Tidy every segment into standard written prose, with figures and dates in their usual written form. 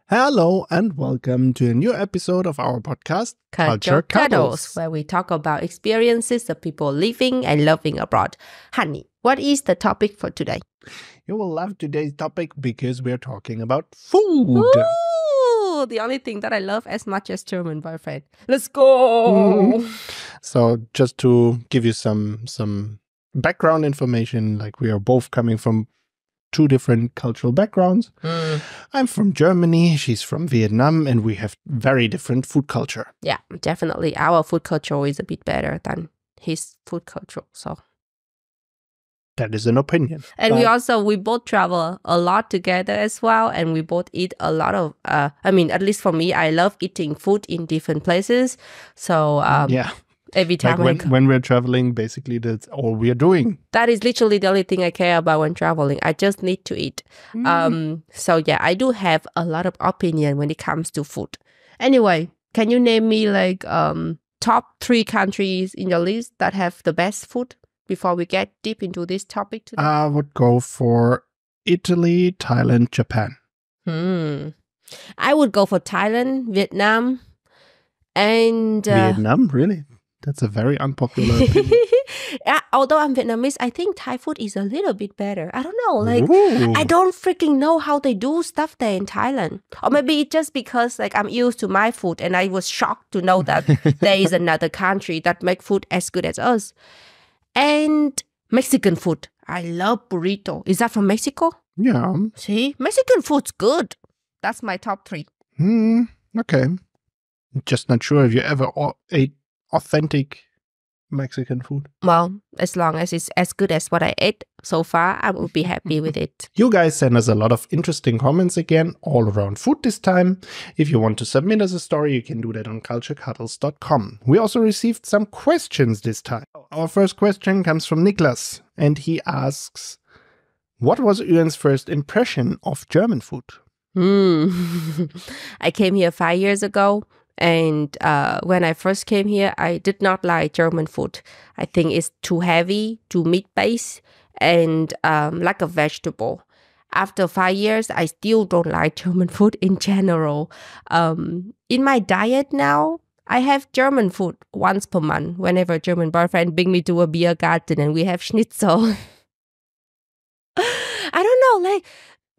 Hello and welcome to a new episode of our podcast, Culture Cuddles, where we talk about experiences of people living and loving abroad. Honey, what is the topic for today? You will love today's topic because we're talking about food. Ooh, the only thing that I love as much as German boyfriend. Let's go! So just to give you some background information, like we are both coming from two different cultural backgrounds. I'm from Germany, she's from Vietnam, and we have very different food culture. Yeah, definitely. Our food culture is a bit better than his food culture. So that is an opinion. And we both travel a lot together as well. And we both eat a lot of, at least for me, I love eating food in different places. So yeah. Every time when we're traveling, basically that's all we're doing. That is literally the only thing I care about when traveling. I just need to eat. So yeah, I do have a lot of opinion when it comes to food. Anyway, can you name me like top 3 countries in your list that have the best food before we get deep into this topic today? I would go for Italy, Thailand, Japan. I would go for Thailand, Vietnam, and Vietnam, really? That's a very unpopular opinion. Yeah, although I'm Vietnamese, I think Thai food is a little bit better. I don't know. Ooh. I don't freaking know how they do stuff there in Thailand. Or maybe it's just because I'm used to my food and I was shocked to know that there is another country that make food as good as us. And Mexican food. I love burrito. Is that from Mexico? Yeah. See, Mexican food's good. That's my top 3. Okay. Just not sure if you ever ate authentic Mexican food. Well, as long as it's as good as what I ate so far, I will be happy with it. You guys send us a lot of interesting comments again, all around food this time. If you want to submit us a story, you can do that on culturecuddles.com. We also received some questions this time. Our first question comes from Niklas, and he asks, what was Uyen's first impression of German food? I came here 5 years ago. And when I first came here, I did not like German food. I think it's too heavy, too meat-based, and lack of vegetable. After 5 years, I still don't like German food in general. In my diet now, I have German food once per month. Whenever a German boyfriend brings me to a beer garden and we have schnitzel. I don't know,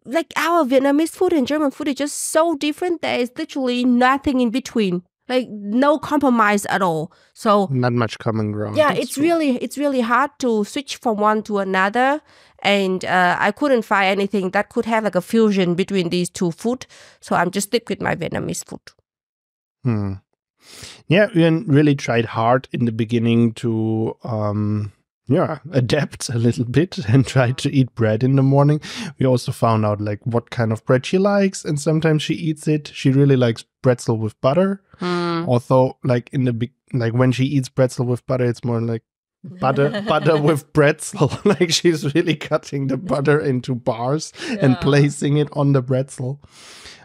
like our Vietnamese food and German food is just so different. There is literally nothing in between. Like no compromise at all. So not much common ground. Yeah, it's really hard to switch from one to another. And I couldn't find anything that could have like a fusion between these two food. So I'm just stick with my Vietnamese food. Yeah, Uyen really tried hard in the beginning to adapt a little bit and try to eat bread in the morning. We also found out like what kind of bread she likes, and sometimes she eats it. She really likes pretzel with butter. Although like when she eats pretzel with butter, it's more like butter with pretzel. Like she's really cutting the butter into bars and placing it on the pretzel.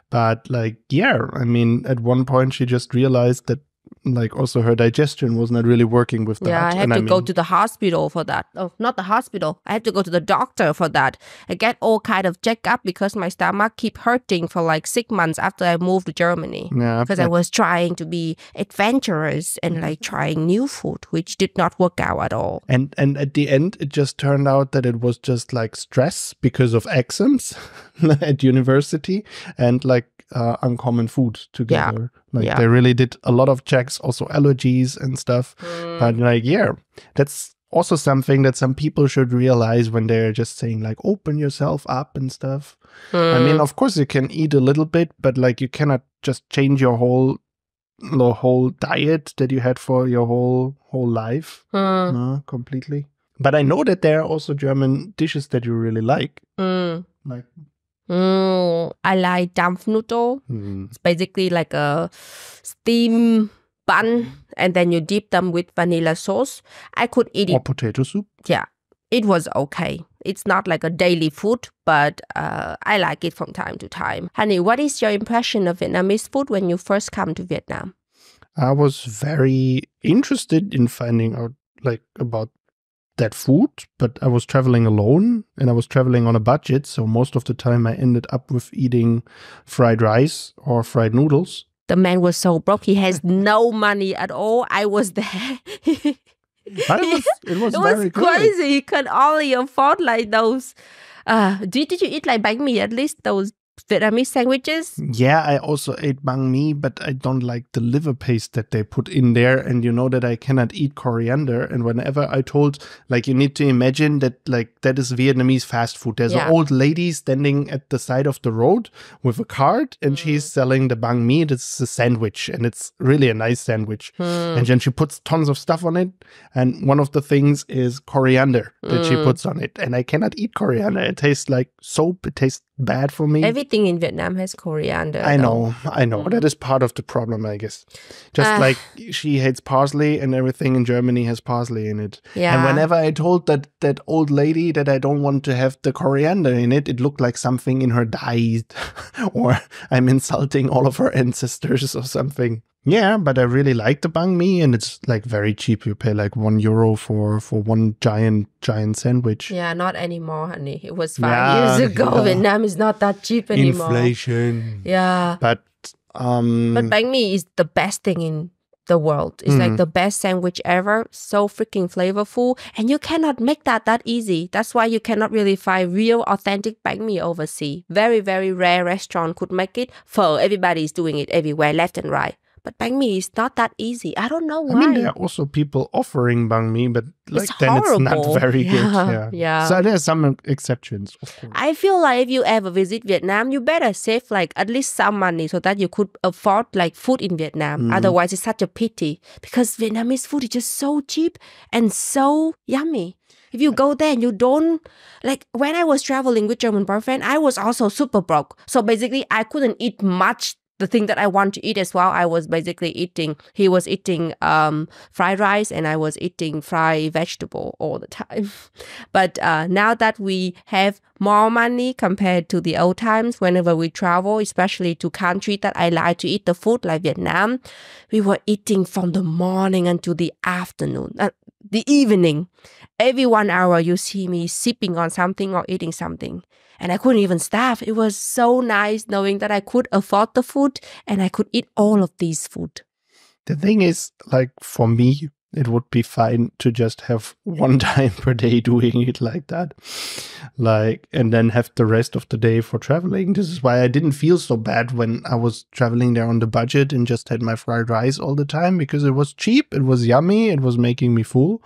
But at one point she just realized that also her digestion was not really working with that. Yeah, I had to go to the hospital for that. Oh, not the hospital. I had to go to the doctor for that. I get all kind of checkup because my stomach keep hurting for like 6 months after I moved to Germany. Yeah, because I was trying to be adventurous and trying new food, which did not work out at all. And at the end, it just turned out that it was just stress because of exams at university and uncommon food together. They really did a lot of checks, also allergies and stuff. But that's also something that some people should realize when they're just saying open yourself up and stuff. I mean, of course you can eat a little bit, but you cannot just change your whole diet that you had for your whole life completely. But I know that there are also German dishes that you really like. I like Dampfnudeln. It's basically like a steam bun, and then you dip them with vanilla sauce. I could eat it. Or potato soup. Yeah, it was okay. It's not like a daily food, but I like it from time to time. Honey, what is your impression of Vietnamese food when you first come to Vietnam? I was very interested in finding out about that food, but I was traveling alone and I was traveling on a budget. So most of the time I ended up with eating fried rice or fried noodles. The man was so broke. He has no money at all. I was there. It was very crazy. good. He could only afford like those. Did you eat like bánh mì at least, those Vietnamese sandwiches? Yeah, I also ate banh mi, but I don't like the liver paste that they put in there. And you know that I cannot eat coriander. And whenever I told, like, you need to imagine that, like, that is Vietnamese fast food. There's an old lady standing at the side of the road with a cart, and she's selling the banh mi. This is a sandwich, and it's really a nice sandwich. And then she puts tons of stuff on it. And one of the things is coriander that she puts on it. And I cannot eat coriander. It tastes like soap. It tastes bad for me. Everything in Vietnam has coriander. I know. That is part of the problem, I guess. Just like she hates parsley, and everything in Germany has parsley in it. Yeah. And whenever I told that old lady that I don't want to have the coriander in it, it looked like something in her died, or I'm insulting all of her ancestors or something. Yeah, but I really like the banh mi, and it's like very cheap. You pay like €1 for one giant sandwich. Yeah, not anymore, honey. It was 5 years ago. Yeah. Vietnam is not that cheap anymore. Inflation. Yeah. But banh mi is the best thing in the world. It's like the best sandwich ever. So freaking flavorful. And you cannot make that easy. That's why you cannot really find real authentic banh mi overseas. Very, very rare restaurant could make it. Pho, everybody is doing it everywhere, left and right. But banh mi is not that easy. I don't know why. I mean, there are also people offering banh mi, but like it's then it's not very good. Yeah. So there's some exceptions, of course. I feel like if you ever visit Vietnam, you better save like at least some money so that you could afford like food in Vietnam. Otherwise, it's such a pity because Vietnamese food is just so cheap and so yummy. If you go there and you don't, like when I was traveling with German boyfriend, I was also super broke. So basically, I couldn't eat much the thing that I want to eat as well. I was basically eating, he was eating fried rice and I was eating fried vegetable all the time. But now that we have more money compared to the old times, whenever we travel, especially to countries that I like to eat the food like Vietnam, we were eating from the morning until the afternoon, the evening. Every 1 hour you see me sipping on something or eating something. And I couldn't even stop. It was so nice knowing that I could afford the food and I could eat all of these food. The thing is, like for me, it would be fine to just have one time per day doing it like that. Like, and then have the rest of the day for traveling. This is why I didn't feel so bad when I was traveling there on the budget and just had my fried rice all the time because it was cheap, it was yummy, it was making me full.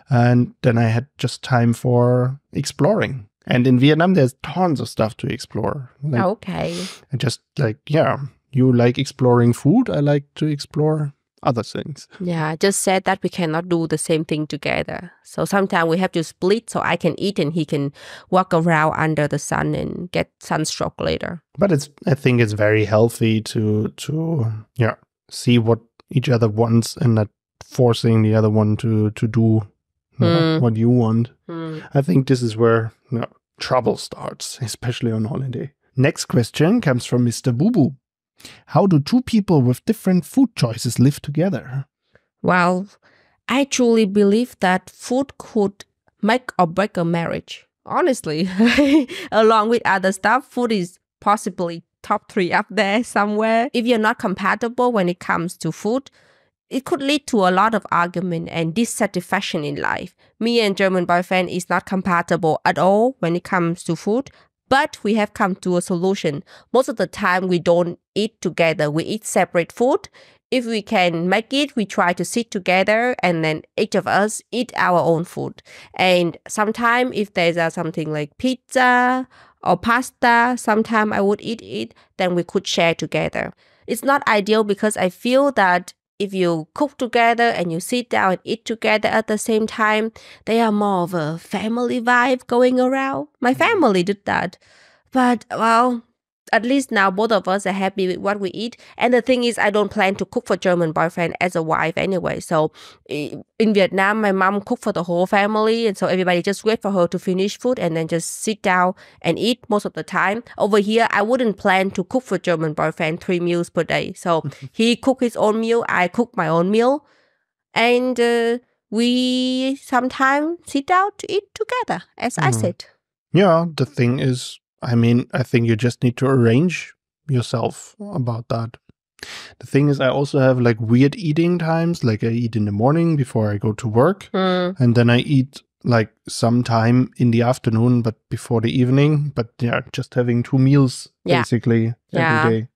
And then I had just time for exploring. And in Vietnam, there's tons of stuff to explore. Like, okay. And just like, yeah, you like exploring food. I like to explore other things. Yeah, I just said that we cannot do the same thing together. So sometimes we have to split so I can eat and he can walk around under the sun and get sunstroke later. But I think it's very healthy to see what each other wants and not forcing the other one to do what you want. I think this is where trouble starts, especially on holiday. Next question comes from Mr. Boo Boo. How do two people with different food choices live together? Well, I truly believe that food could make or break a marriage. Honestly, along with other stuff, food is possibly top 3 up there somewhere. If you're not compatible when it comes to food, it could lead to a lot of argument and dissatisfaction in life. Me and German boyfriend is not compatible at all when it comes to food, but we have come to a solution. Most of the time, we don't eat together. We eat separate food. If we can make it, we try to sit together and then each of us eat our own food. And sometimes if there's something like pizza or pasta, sometimes I would eat it, then we could share together. It's not ideal because I feel that if you cook together and you sit down and eat together at the same time, they are more of a family vibe going around. My family did that. But, well, at least now both of us are happy with what we eat. And the thing is, I don't plan to cook for German boyfriend as a wife anyway. So in Vietnam, my mom cooked for the whole family. And so everybody just wait for her to finish food and then just sit down and eat most of the time. Over here, I wouldn't plan to cook for German boyfriend 3 meals per day. So he cooked his own meal. I cook my own meal. And we sometimes sit down to eat together, as I said. Yeah, the thing is, I mean, I think you just need to arrange yourself about that. The thing is, I also have like weird eating times. Like I eat in the morning before I go to work. And then I eat like sometime in the afternoon, but before the evening. But yeah, just having 2 meals basically every day.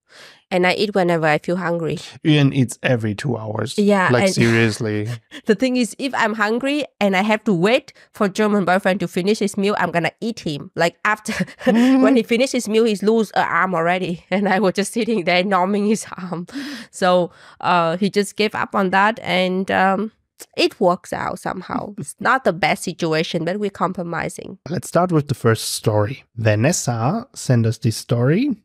And I eat whenever I feel hungry. Uyen eats every 2 hours. Yeah. Like seriously. The thing is, if I'm hungry and I have to wait for German boyfriend to finish his meal, I'm going to eat him. Like after, when he finishes his meal, he's lose an arm already. And I was just sitting there numbing his arm. So he just gave up on that. And it works out somehow. It's not the best situation, but we're compromising. Let's start with the first story. Vanessa sent us this story.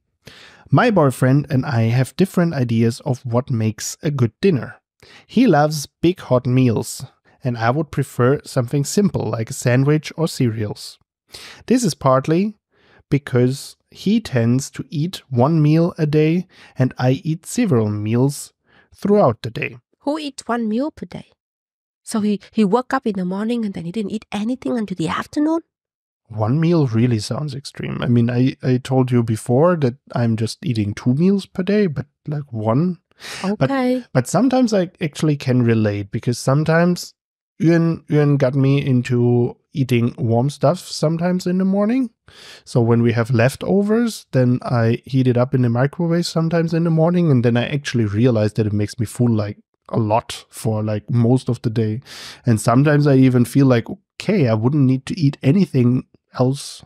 My boyfriend and I have different ideas of what makes a good dinner. He loves big hot meals, and I would prefer something simple like a sandwich or cereals. This is partly because he tends to eat 1 meal a day and I eat several meals throughout the day. Who eats 1 meal per day? So he woke up in the morning and then he didn't eat anything until the afternoon? 1 meal really sounds extreme. I mean, I told you before that I'm just eating 2 meals per day, but like 1. Okay. But sometimes I actually can relate because sometimes Uyen got me into eating warm stuff sometimes in the morning. So when we have leftovers, then I heat it up in the microwave sometimes in the morning. And then I actually realized that it makes me full like a lot for like most of the day. And sometimes I even feel like, okay, I wouldn't need to eat anything else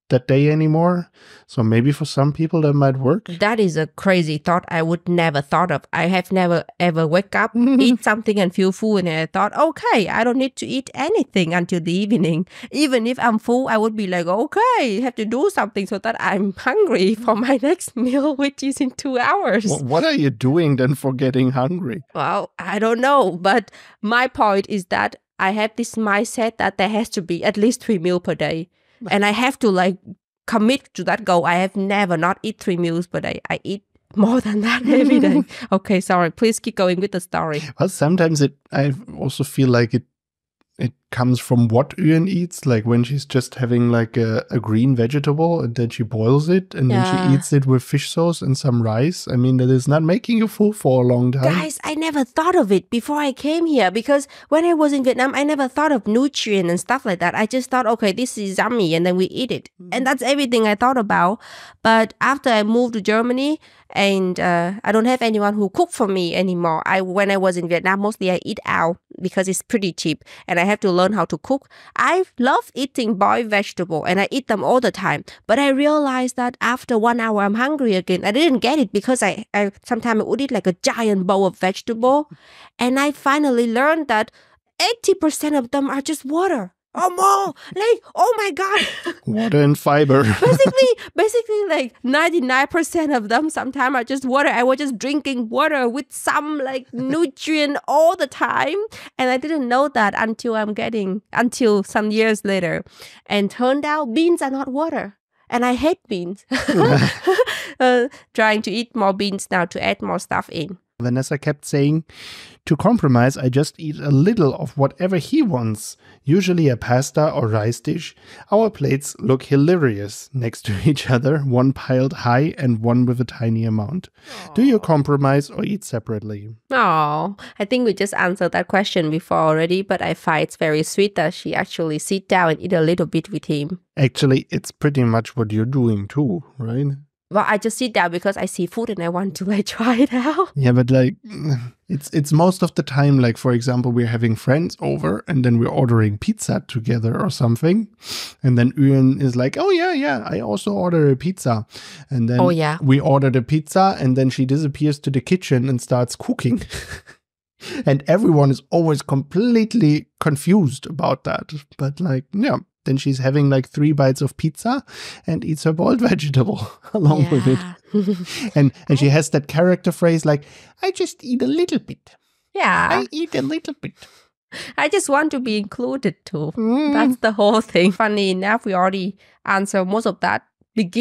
that day anymore. So maybe for some people that might work. That is a crazy thought I would never thought of. I have never ever wake up, eat something and feel full, and I thought, okay, I don't need to eat anything until the evening. Even if I'm full, I would be like, okay, have to do something so that I'm hungry for my next meal, which is in 2 hours. What are you doing then for getting hungry? Well, I don't know, but my point is that I have this mindset that there has to be at least 3 meals per day. And I have to like commit to that goal. I have never not eat 3 meals per day. I eat more than that every day. Okay, sorry. Please keep going with the story. Well, sometimes I also feel like it comes from what Uyen eats. Like when she's just having like a green vegetable and then she boils it and then she eats it with fish sauce and some rice. I mean, that is not making you full for a long time. Guys, I never thought of it before I came here because when I was in Vietnam, I never thought of nutrient and stuff like that. I just thought, okay, this is yummy and then we eat it. And that's everything I thought about. But after I moved to Germany, and I don't have anyone who cook for me anymore. When I was in Vietnam, mostly I eat out because it's pretty cheap and I have to learn how to cook. I love eating boiled vegetable and I eat them all the time. But I realized that after 1 hour, I'm hungry again. I didn't get it because I sometimes I would eat like a giant bowl of vegetable. And I finally learned that 80% of them are just water. Oh, more! Like, oh my God! Water and fiber. basically, like 99% of them sometimes are just water. I was just drinking water with some like nutrient all the time. And I didn't know that until some years later. And turned out beans are not water. And I hate beans. Trying to eat more beans now to add more stuff in. Vanessa kept saying, to compromise, I just eat a little of whatever he wants, usually a pasta or rice dish. Our plates look hilarious next to each other, one piled high and one with a tiny amount. Aww. Do you compromise or eat separately? Oh, I think we just answered that question before already, but I find it's very sweet that she actually sit down and eat a little bit with him. Actually, it's pretty much what you're doing too, right? Well, I just sit down because I see food and I want to like try it out. Yeah, but like it's most of the time, like for example, we're having friends over and then we're ordering pizza together or something. And then Uyen is like, oh yeah, I also order a pizza. And then we order the pizza and then she disappears to the kitchen and starts cooking. And everyone is always completely confused about that. But like, yeah. Then she's having like 3 bites of pizza and eats her boiled vegetable along with it. And she has that character phrase like, I just eat a little bit. Yeah. I eat a little bit. I just want to be included too. That's the whole thing. Funny enough, we already answered most of that at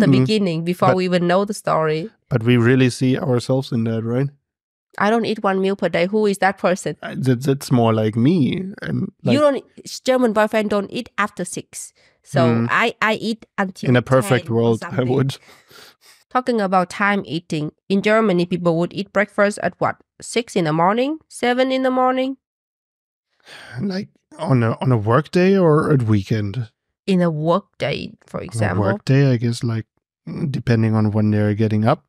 the beginning before we even know the story. But we really see ourselves in that, right? I don't eat one meal per day. Who is that person? That's more like me. And like, you don't. German boyfriend don't eat after 6. So I eat until in a perfect 10 world, or I would. Talking about time eating, in Germany, people would eat breakfast at what? 6 in the morning? 7 in the morning? Like on a work day or at weekend? In a work day, for example. On a work day, I guess, like depending on when they're getting up.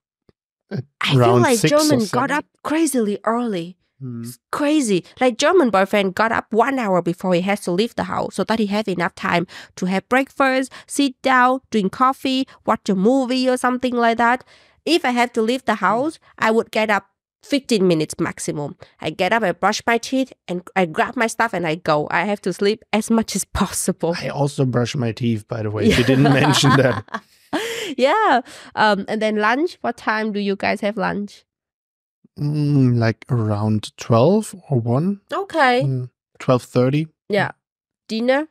I feel like German got up crazily early. It's crazy. Like German boyfriend got up 1 hour before he has to leave the house so that he have enough time to have breakfast, sit down, drink coffee, watch a movie or something like that. If I have to leave the house, I would get up 15 minutes maximum. I get up, I brush my teeth, and I grab my stuff and I go. I have to sleep as much as possible. I also brush my teeth, by the way. You didn't mention that. Yeah. And then lunch, what time do you guys have lunch? Like around 12 or 1. Okay. 12:30. Yeah. Dinner?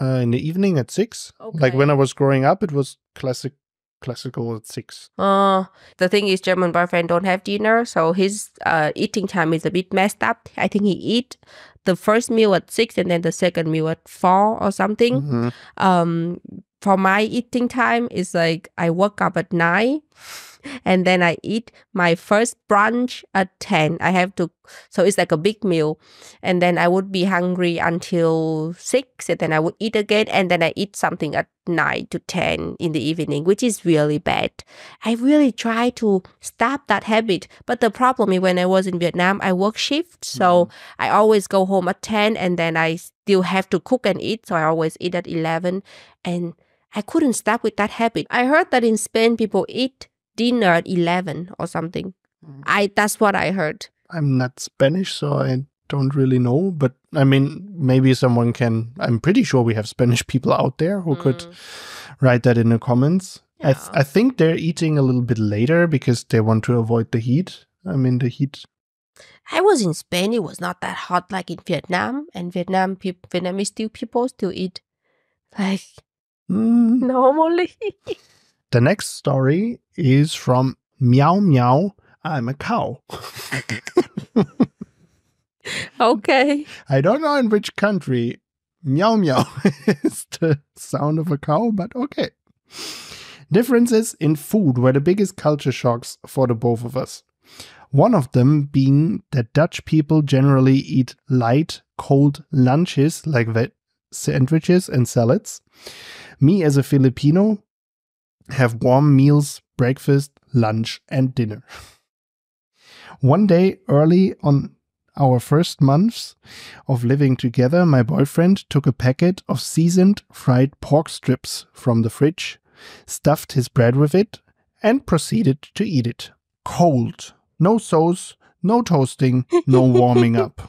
In the evening at 6. Okay. Like when I was growing up, it was classical at 6. The thing is, German boyfriend don't have dinner, so his eating time is a bit messed up. I think he eat the first meal at 6 and then the second meal at 4 or something. For my eating time is like I wake up at 9 and then I eat my first brunch at 10. So it's like a big meal. And then I would be hungry until 6 and then I would eat again. And then I eat something at 9 to 10 in the evening, which is really bad. I really try to stop that habit. But the problem is when I was in Vietnam, I work shift. So I always go home at 10 and then I still have to cook and eat. So I always eat at 11. And I couldn't stop with that habit. I heard that in Spain, people eat dinner at 11 or something. That's what I heard. I'm not Spanish, so I don't really know. But I mean, maybe someone can. I'm pretty sure we have Spanish people out there who could write that in the comments. Yeah. I think they're eating a little bit later because they want to avoid the heat. I mean, the heat. I was in Spain. It was not that hot like in Vietnam. And Vietnamese people still eat like normally. The next story is from Meow Meow, I'm a cow. Okay. I don't know in which country meow meow is the sound of a cow, but okay. Differences in food were the biggest culture shocks for the both of us. One of them being that Dutch people generally eat light, cold lunches like sandwiches and salads. Me as a Filipino have warm meals, breakfast, lunch, and dinner. One day early on our first months of living together, my boyfriend took a packet of seasoned fried pork strips from the fridge, stuffed his bread with it, and proceeded to eat it. Cold. No sauce, no toasting, no warming up.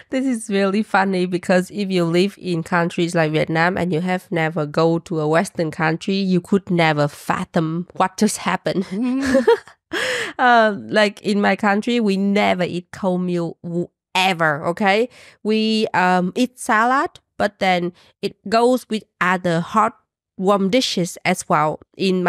This is really funny because if you live in countries like Vietnam and you have never go to a Western country, you could never fathom what just happened. Like in my country, we never eat cold meal ever, okay? We eat salad, but then it goes with other hot warm dishes as well in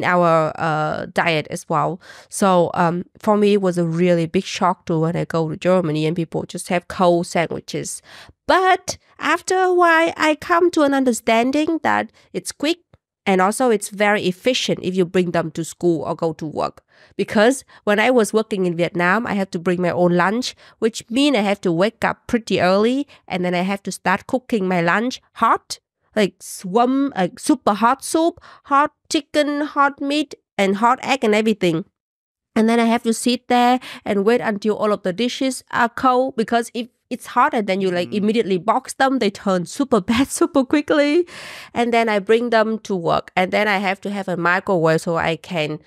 our diet as well. So for me, it was a really big shock too when I go to Germany and people just have cold sandwiches. But after a while, I come to an understanding that it's quick and also it's very efficient if you bring them to school or go to work. Because when I was working in Vietnam, I have to bring my own lunch, which means I have to wake up pretty early and then I have to start cooking my lunch hot. Like super hot soup, hot chicken, hot meat, and hot egg and everything. And then I have to sit there and wait until all of the dishes are cold because if it's hot and then you like immediately box them, they turn super bad super quickly. And then I bring them to work and then I have to have a microwave so I can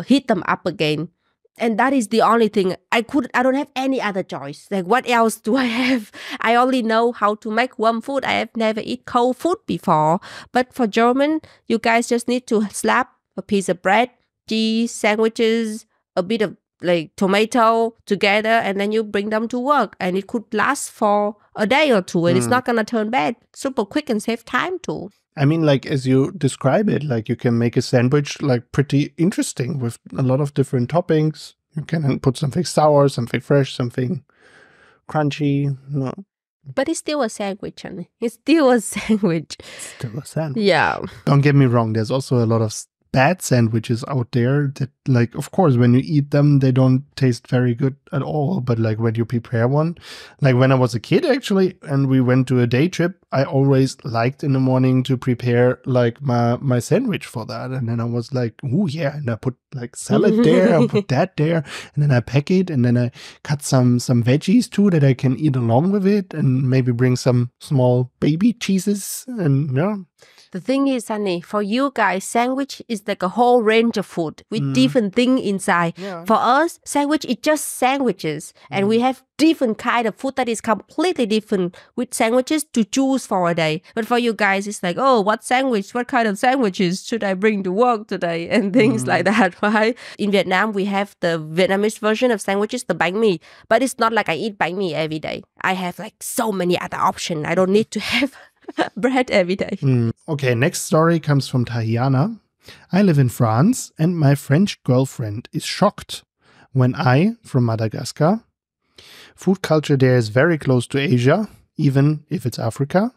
heat them up again. And that is the only thing I don't have any other choice. Like what else do I have? I only know how to make warm food. I have never eaten cold food before. But for German, you guys just need to slap a piece of bread, cheese, sandwiches, a bit of like tomato together, and then you bring them to work. And it could last for a day or two and it's not going to turn bad. Super quick and save time too. I mean, like, as you describe it, like, you can make a sandwich, like, pretty interesting with a lot of different toppings. You can put something sour, something fresh, something crunchy. No. But it's still a sandwich, honey. It's still a sandwich. Still a sandwich. Yeah. Don't get me wrong. There's also a lot of bad sandwiches out there that, like, of course, when you eat them, they don't taste very good at all. But like when you prepare one, like when I was a kid, actually, and we went to a day trip, I always liked in the morning to prepare like my sandwich for that. And then I was like, oh yeah. And I put like salad there, I put that there, and then I pack it, and then I cut some veggies too that I can eat along with it, and maybe bring some small baby cheeses. And yeah. The thing is, honey, for you guys, sandwich is like a whole range of food with different things inside. Yeah. For us, sandwich is just sandwiches. And we have different kind of food that is completely different with sandwiches to choose for a day. But for you guys, it's like, oh, what sandwich? What kind of sandwiches should I bring to work today? And things like that, right? In Vietnam, we have the Vietnamese version of sandwiches, the bánh mì. But it's not like I eat bánh mì every day. I have like so many other options. I don't need to have bread every day. Okay, next story comes from Tahiana. I live in France and my French girlfriend is shocked when I, from Madagascar, food culture there is very close to Asia, even if it's Africa,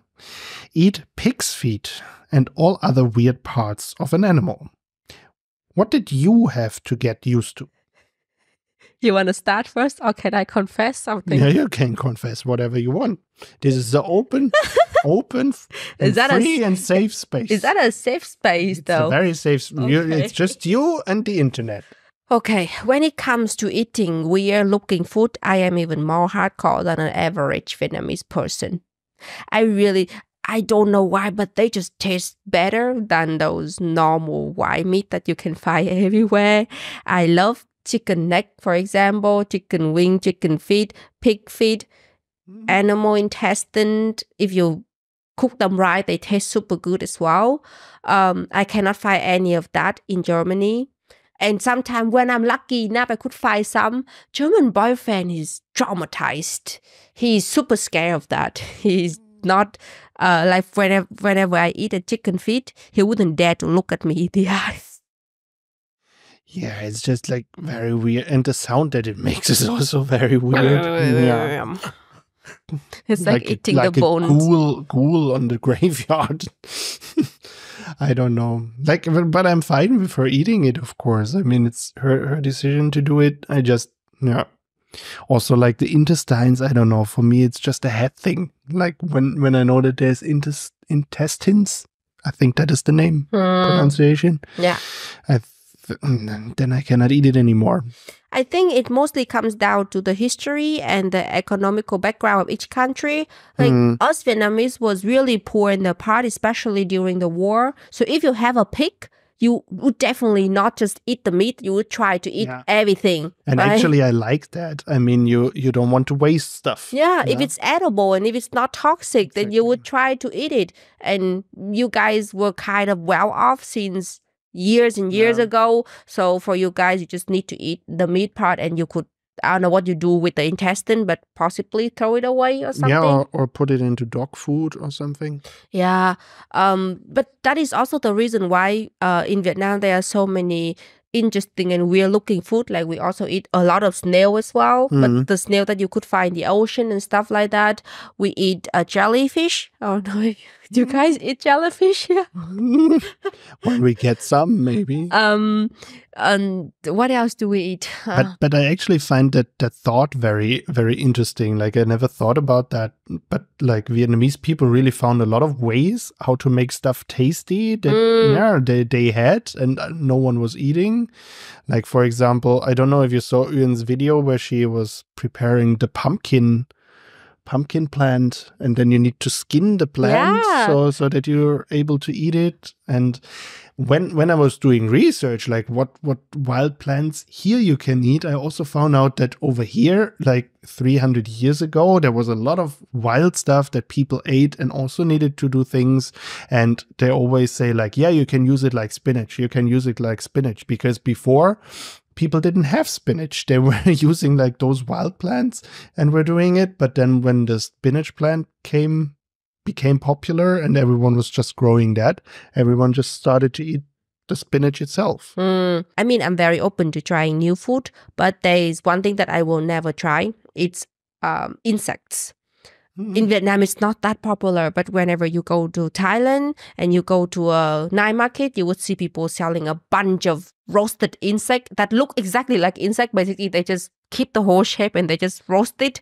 eat pig's feet and all other weird parts of an animal. What did you have to get used to? You want to start first, or can I confess something? Yeah, you can confess whatever you want. This is the open, and free and safe space. Is that a safe space, though? It's a very safe. Okay. It's just you and the internet. Okay, when it comes to eating weird-looking food, I am even more hardcore than an average Vietnamese person. I don't know why, but they just taste better than those normal white meat that you can find everywhere. I love chicken neck, for example, chicken wing, chicken feet, pig feet, animal intestine. If you cook them right, they taste super good as well. I cannot find any of that in Germany. And sometimes when I'm lucky enough, I could find some. German boyfriend is traumatized. He's super scared of that. He's not like whenever I eat a chicken feet, he wouldn't dare to look at me in the eyes. Yeah, it's just like very weird. And the sound that it makes is also very weird. Yeah. It's like eating like the bones. A ghoul on the graveyard. I don't know. Like, but I'm fine with her eating it, of course. I mean, it's her decision to do it. Yeah. Also, like the intestines, I don't know. For me, it's just a head thing. Like when I know that there's intestines, I think that is the name pronunciation. Yeah. Then I cannot eat it anymore. I think it mostly comes down to the history and the economical background of each country. Like us Vietnamese was really poor in the part, especially during the war. So if you have a pig, you would definitely not just eat the meat, you would try to eat everything. And right? actually, I like that. I mean, you don't want to waste stuff. Yeah, if it's edible and if it's not toxic, then you would try to eat it. And you guys were kind of well off since years and years ago. So for you guys, you just need to eat the meat part, and you could, I don't know what you do with the intestine, but possibly throw it away or something. Yeah, or put it into dog food or something. Yeah. But that is also the reason why in Vietnam there are so many interesting and weird looking food. Like we also eat a lot of snail as well, but the snail that you could find in the ocean and stuff like that. We eat jellyfish. Oh no, do you guys eat jellyfish here? When we get some, maybe. And what else do we eat? But I actually find that thought very, very interesting. Like I never thought about that. But like Vietnamese people really found a lot of ways how to make stuff tasty that they had and no one was eating. Like for example, I don't know if you saw Uyen's video where she was preparing the pumpkin plant, and then you need to skin the plant so that you're able to eat it. And when I was doing research, like what wild plants here you can eat, I also found out that over here, like 300 years ago, there was a lot of wild stuff that people ate and also needed to do things. And they always say like, yeah, you can use it like spinach. You can use it like spinach, because before people didn't have spinach. They were using like those wild plants and were doing it. But then when the spinach plant came became popular and everyone was just growing that, everyone just started to eat the spinach itself. I mean, I'm very open to trying new food, but there is one thing that I will never try. It's insects. In Vietnam, it's not that popular, but whenever you go to Thailand and you go to a night market, you would see people selling a bunch of roasted insect that look exactly like insect. Basically, they just keep the whole shape and they just roast it.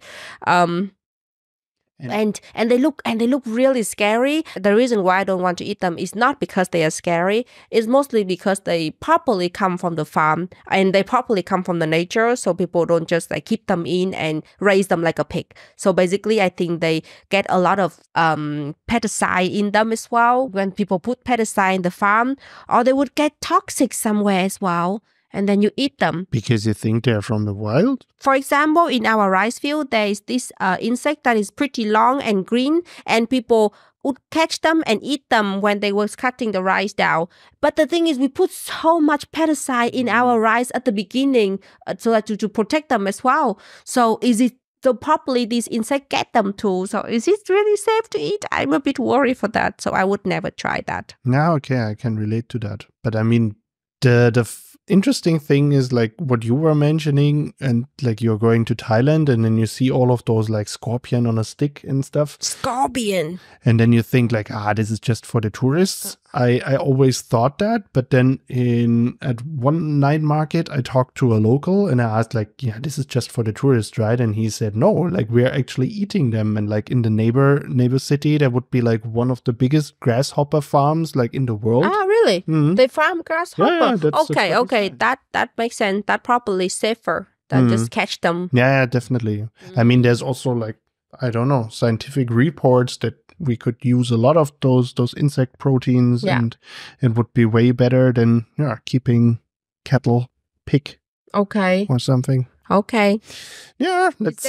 And they look really scary. The reason why I don't want to eat them is not because they are scary. It's mostly because they properly come from the farm and they properly come from the nature. So people don't just like keep them in and raise them like a pig. So basically, I think they get a lot of pesticide in them as well. When people put pesticide in the farm, or they would get toxic somewhere as well. And then you eat them. Because you think they're from the wild? For example, in our rice field, there is this insect that is pretty long and green, and people would catch them and eat them when they were cutting the rice down. But the thing is, we put so much pesticide in our rice at the beginning so that to protect them as well. So properly these insects get them too? So is it really safe to eat? I'm a bit worried for that. So I would never try that. No, okay, I can relate to that. But I mean, the interesting thing is like what you were mentioning, and like you're going to Thailand and then you see all of those like scorpion on a stick and stuff. Scorpion. And then you think like, this is just for the tourists. I always thought that, but then at one night market, I talked to a local and I asked like, yeah, this is just for the tourists, right? And he said, no, like we're actually eating them. And like in the neighbor city, there would be like one of the biggest grasshopper farms like in the world. Ah, really? Mm-hmm. They farm grasshopper? Yeah, that's okay. That makes sense. That probably safer than just catch them. Yeah, definitely. I mean, there's also like, I don't know, scientific reports that we could use a lot of those insect proteins, and it would be way better than keeping cattle, pig, or something. Okay. Yeah, let's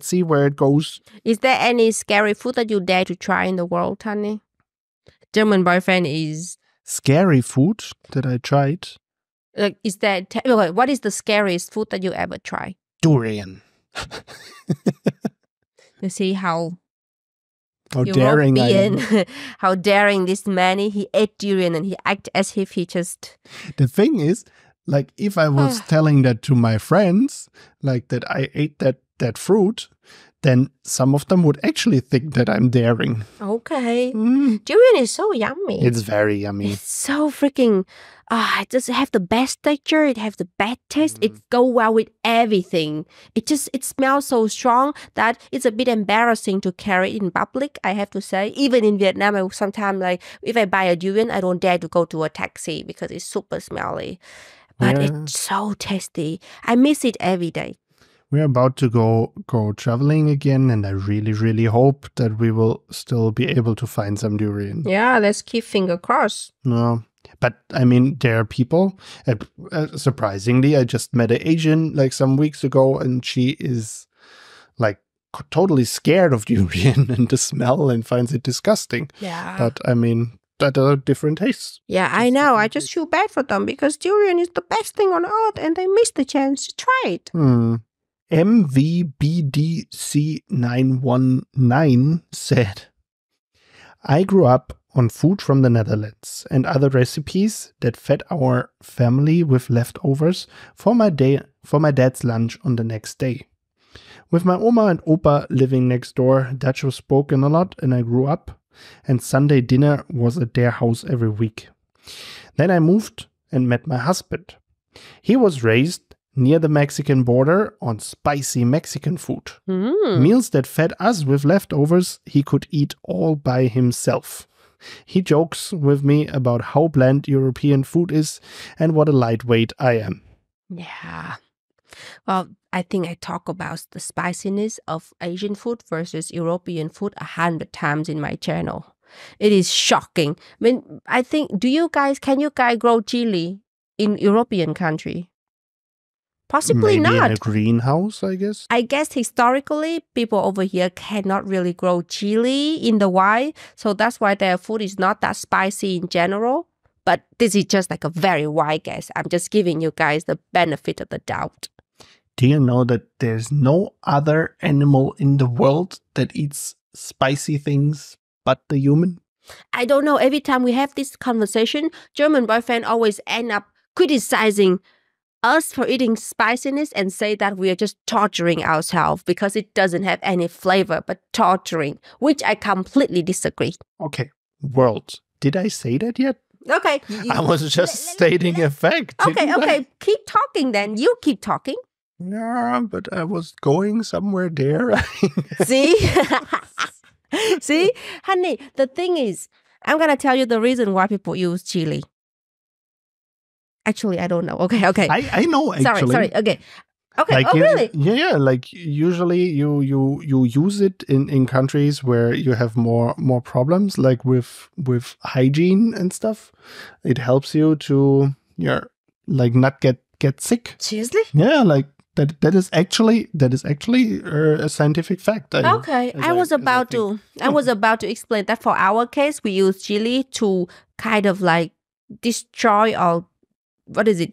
see where it goes. Is there any scary food that you dare to try in the world, Tani? German boyfriend is scary food that I tried. Like, what is the scariest food that you ever try? Durian. You see how daring I am. How daring this man is. He ate durian and he acted as if he just... The thing is, like, if I was telling that to my friends, like that I ate that fruit, then some of them would actually think that I'm daring. Okay. Durian is so yummy. It's very yummy. It's so freaking... it does have the best texture. It has the best taste. It go well with everything. It smells so strong that it's a bit embarrassing to carry it in public, I have to say. Even in Vietnam, I sometimes, like, if I buy a durian, I don't dare to go to a taxi because it's super smelly. But it's so tasty. I miss it every day. We're about to go traveling again, and I really, really hope that we will still be able to find some durian. Yeah, let's keep finger crossed. No. But I mean, there are people, surprisingly, I just met an Asian like some weeks ago, and she is like totally scared of durian and the smell and finds it disgusting. Yeah. But I mean, that are different tastes. Yeah, I know. I just feel bad for them because durian is the best thing on earth and they missed the chance to try it. MVBDC919 said, I grew up on food from the Netherlands and other recipes that fed our family with leftovers for my dad's lunch on the next day. With my Oma and Opa living next door, Dutch was spoken a lot and I grew up, and Sunday dinner was at their house every week. Then I moved and met my husband. He was raised near the Mexican border on spicy Mexican food. Meals that fed us with leftovers he could eat all by himself. He jokes with me about how bland European food is and what a lightweight I am. Yeah. Well, I think I talk about the spiciness of Asian food versus European food 100 times in my channel. It is shocking. I mean, I think, can you guys grow chili in European country? Possibly Maybe not. in a greenhouse, I guess. I guess historically, people over here cannot really grow chili in the wild. So that's why their food is not that spicy in general. But this is just like a very wide guess. I'm just giving you guys the benefit of the doubt. Do you know that there's no other animal in the world that eats spicy things but the human? I don't know. Every time we have this conversation, German boyfriend always end up criticizing us for eating spiciness and say that we are just torturing ourselves because it doesn't have any flavor, but torturing, which I completely disagree. Okay, world. Did I say that yet? Okay. I was just stating a fact. Okay. Keep talking then. You keep talking. Yeah, but I was going somewhere there. See? See? Honey, the thing is, I'm going to tell you the reason why people use chili. Actually, I don't know. Okay. I know, actually. Sorry. Okay. Like really? Yeah. Like usually you use it in countries where you have more problems, like with hygiene and stuff. It helps you to not get sick. Seriously? Yeah, like that is actually a scientific fact. I was about to explain that for our case, we use chili to kind of like destroy or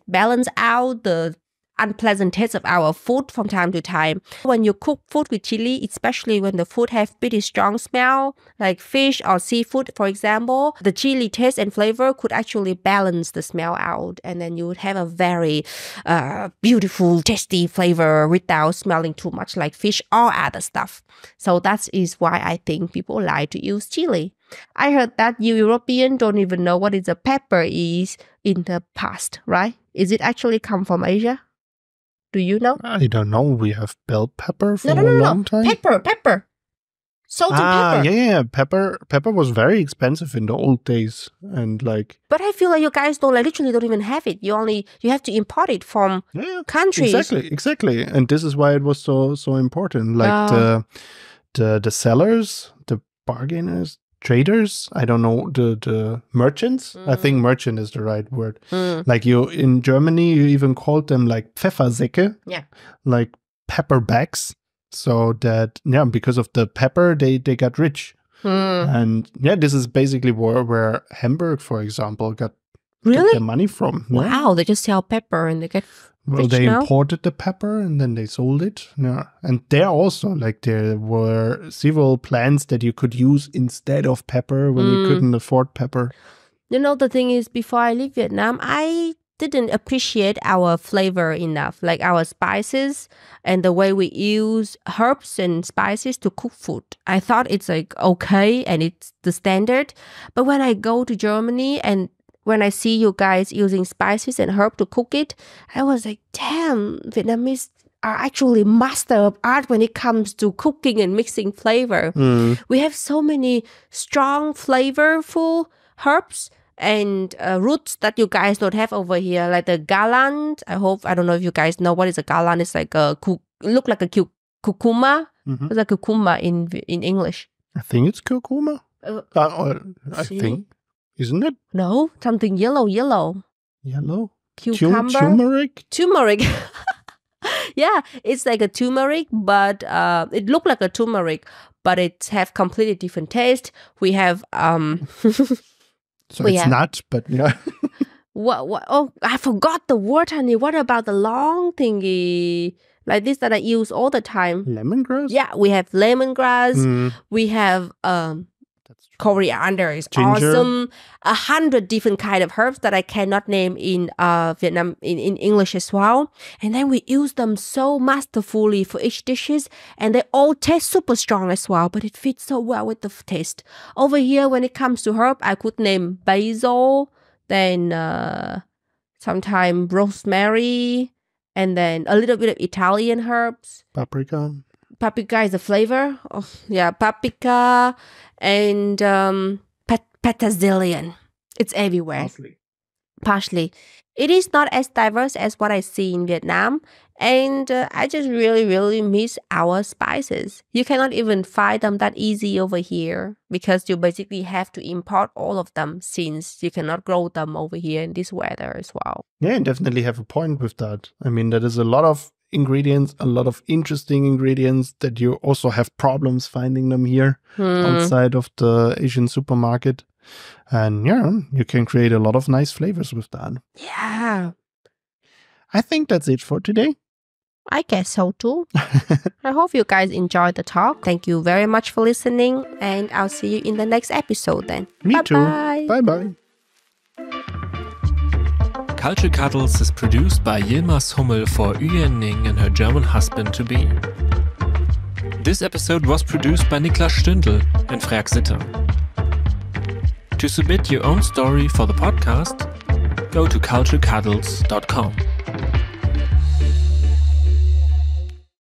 balance out the unpleasant taste of our food from time to time. When you cook food with chili, especially when the food have pretty strong smell, like fish or seafood, for example, the chili taste and flavor could actually balance the smell out, and then you would have a very beautiful, tasty flavor without smelling too much like fish or other stuff. So that is why I think people like to use chili. I heard that you Europeans don't even know what is a pepper is in the past, right? Is it actually come from Asia? Do you know? I don't know. We have bell pepper for a long time. Pepper. Salted pepper. Yeah. Pepper was very expensive in the old days, and like. But I feel like you guys literally don't even have it. You have to import it from countries. Exactly. And this is why it was so important. Like the sellers, the bargainers, traders, I don't know, the merchants. I think merchant is the right word. Like in Germany, you even called them like Pfeffersäcke, like pepper bags. So that, because of the pepper, they got rich. And this is basically where Hamburg, for example, got their money from. Wow, they just sell pepper and they get Well, they imported the pepper and then they sold it. Yeah. And there also, like, there were several plants that you could use instead of pepper when you couldn't afford pepper. You know, the thing is, before I leave Vietnam, I didn't appreciate our flavor enough, like our spices and the way we use herbs and spices to cook food. I thought it's like okay and it's the standard. But when I go to Germany and when I see you guys using spices and herb to cook it, I was like, damn, Vietnamese are actually master of art when it comes to cooking and mixing flavor. We have so many strong, flavorful herbs and roots that you guys don't have over here, like the galant. I don't know if you guys know what is a galant. It's like look like a curcuma. It's like curcuma in English. I think it's curcuma. I think. Isn't it? No, something yellow. Yellow? Cucumber? Turmeric. Yeah, it's like a turmeric, but it look like a turmeric, but it have completely different taste. We have So it's not, but yeah. What? Oh, I forgot the word, honey. What about the long thingy like this that I use all the time? Lemongrass? Yeah, we have lemongrass. We have coriander is ginger. Awesome. 100 different kind of herbs that I cannot name in Vietnam in English as well. And then we use them so masterfully for each dishes, and they all taste super strong as well. But it fits so well with the taste. Over here, when it comes to herb, I could name basil, then sometimes rosemary, and then a little bit of Italian herbs. Paprika. Paprika is a flavor. Oh, yeah, paprika and petersilie. It's everywhere. Parsley. It is not as diverse as what I see in Vietnam. And I just really, really miss our spices. You cannot even find them that easy over here because you basically have to import all of them since you cannot grow them over here in this weather as well. Yeah, definitely have a point with that. I mean, that is a lot of ingredients, a lot of interesting ingredients that you also have problems finding them here outside of the Asian supermarket. And you can create a lot of nice flavors with that. Yeah. I think that's it for today. I guess so too. I hope you guys enjoyed the talk. Thank you very much for listening, and I'll see you in the next episode then. Me too. Bye. Bye-bye. Culture Cuddles is produced by Yilmaz Hummel for Uyen Ninh and her German husband-to-be. This episode was produced by Niklas Stündel and Freak Sitter. To submit your own story for the podcast, go to culturecuddles.com.